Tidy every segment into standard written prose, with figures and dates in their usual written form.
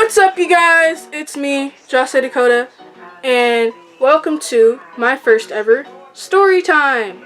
What's up, you guys? It's me, Josh Dakota, and welcome to my first ever story time.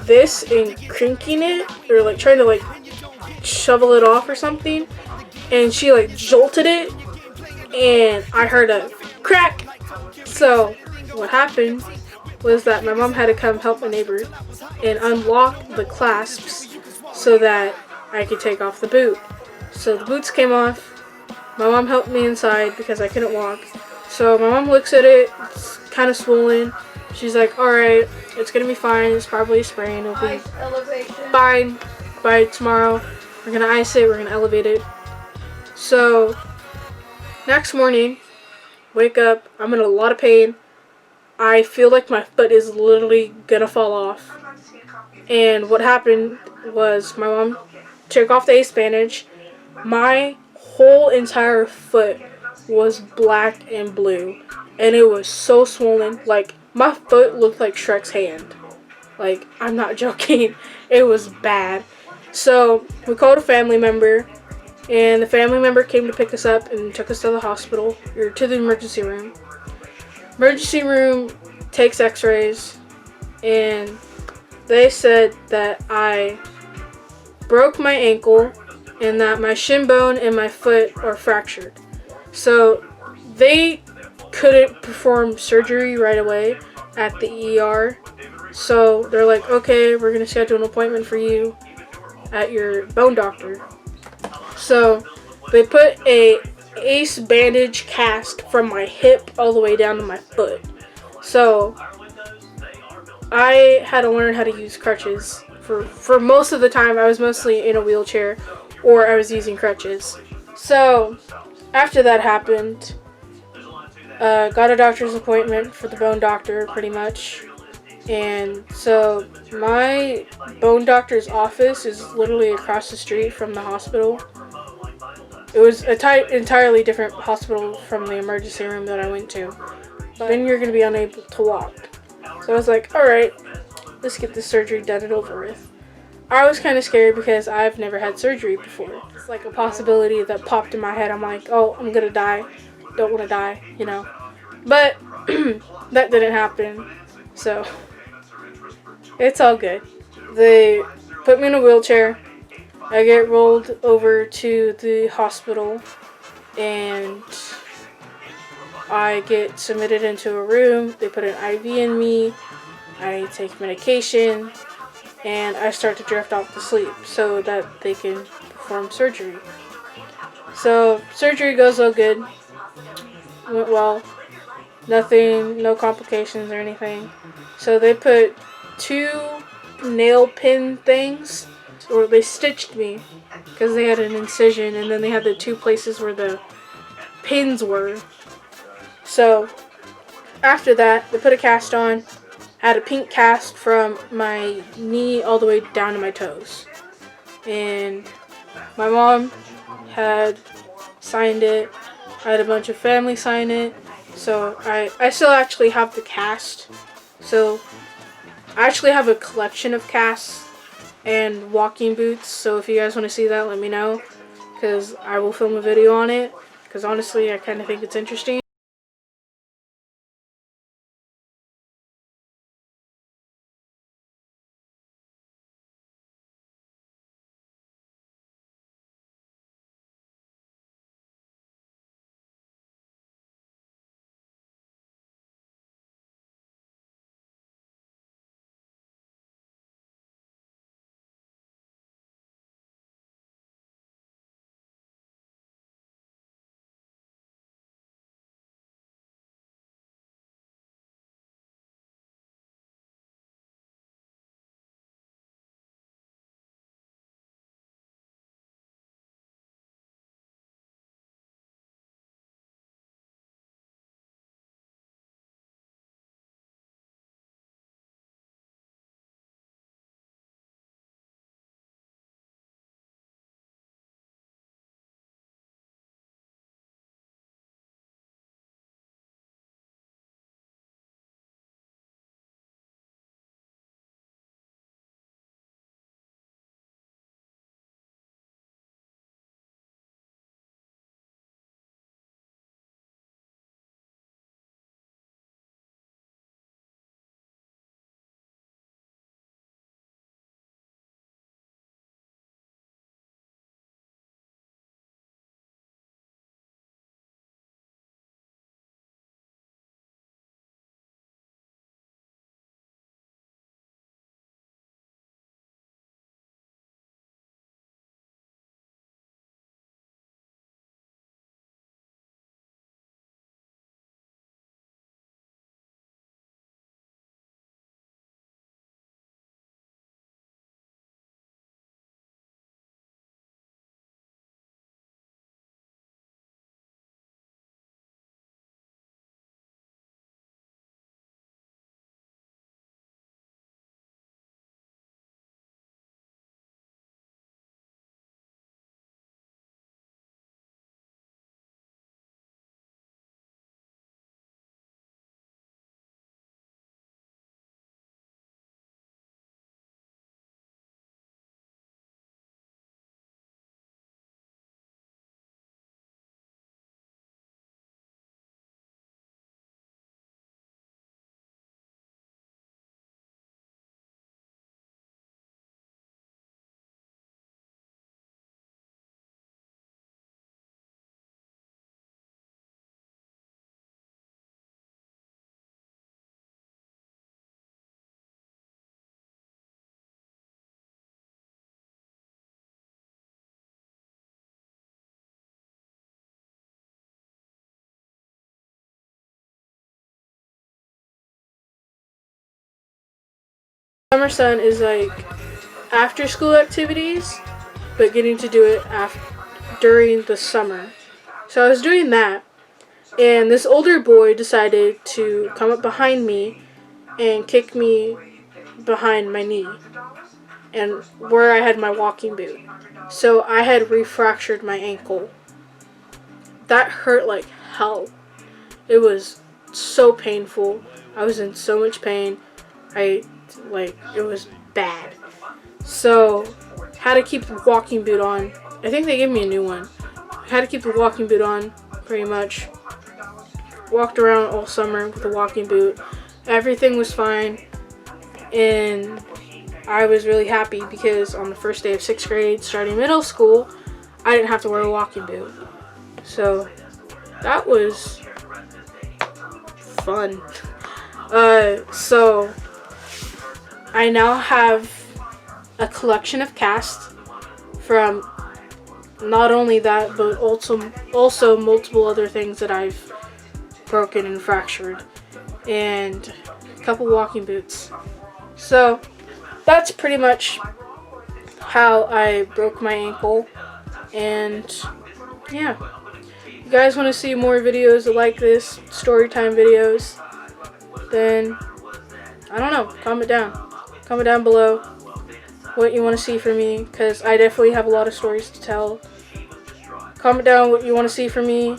This and cranking it, or like trying to like shovel it off or something, and she like jolted it, and I heard a crack. So what happened was that my mom had to come help my neighbor and unlock the clasps so that I could take off the boot. So the boots came off. My mom helped me inside because I couldn't walk. So my mom looks at it, it's kind of swollen. She's like, alright, it's gonna be fine. It's probably a sprain. It'll be fine by tomorrow. We're gonna ice it, we're gonna elevate it. So next morning, wake up, I'm in a lot of pain. I feel like my foot is literally gonna fall off. And what happened was my mom took off the ace bandage. My whole entire foot was black and blue, and it was so swollen. Like, my foot looked like Shrek's hand. Like, I'm not joking. It was bad. So we called a family member, and the family member came to pick us up and took us to the hospital, or to the emergency room. Emergency room takes x-rays, and they said that I broke my ankle and that my shin bone and my foot are fractured. So they couldn't perform surgery right away at the ER. So they're like, okay, we're going to schedule an appointment for you at your bone doctor. So they put a ace bandage cast from my hip all the way down to my foot. So I had to learn how to use crutches. For most of the time, I was mostly in a wheelchair, or I was using crutches. So after that happened, got a doctor's appointment for the bone doctor, pretty much. And so my bone doctor's office is literally across the street from the hospital. It was an entirely different hospital from the emergency room that I went to. But then you're going to be unable to walk. So I was like, alright, let's get this surgery done and over with. I was kind of scared because I've never had surgery before. It's like a possibility that popped in my head. I'm like, oh, I'm gonna die. Don't want to die, you know. But that didn't happen. So it's all good. They put me in a wheelchair. I get rolled over to the hospital and I get submitted into a room. They put an IV in me. I take medication and I start to drift off to sleep so that they can perform surgery. So surgery goes all good. Went well. Nothing, no complications or anything. So they put 2 nail pin things, or they stitched me because they had an incision, and then they had the 2 places where the pins were. So after that, they put a cast on. I had a pink cast from my knee all the way down to my toes. And my mom had signed it. I had a bunch of family sign it. So I still actually have the cast. So I actually have a collection of casts and walking boots. So if you guys want to see that, let me know. Because I will film a video on it. Because honestly, I kind of think it's interesting. Summer Sun is like after school activities, but getting to do it during the summer. So I was doing that, and this older boy decided to come up behind me and kick me behind my knee and where I had my walking boot. So I had refractured my ankle. That hurt like hell. It was so painful. I was in so much pain. It was bad. So, had to keep the walking boot on. I think they gave me a new one. Had to keep the walking boot on, pretty much. Walked around all summer with a walking boot. Everything was fine. And I was really happy because on the first day of 6th grade, starting middle school, I didn't have to wear a walking boot. So, that was fun. So, I now have a collection of casts from not only that, but also multiple other things that I've broken and fractured, and a couple walking boots. So that's pretty much how I broke my ankle. And yeah, if you guys want to see more videos like this, story time videos, then I don't know, comment down below what you want to see from me, because I definitely have a lot of stories to tell. Comment down what you want to see from me,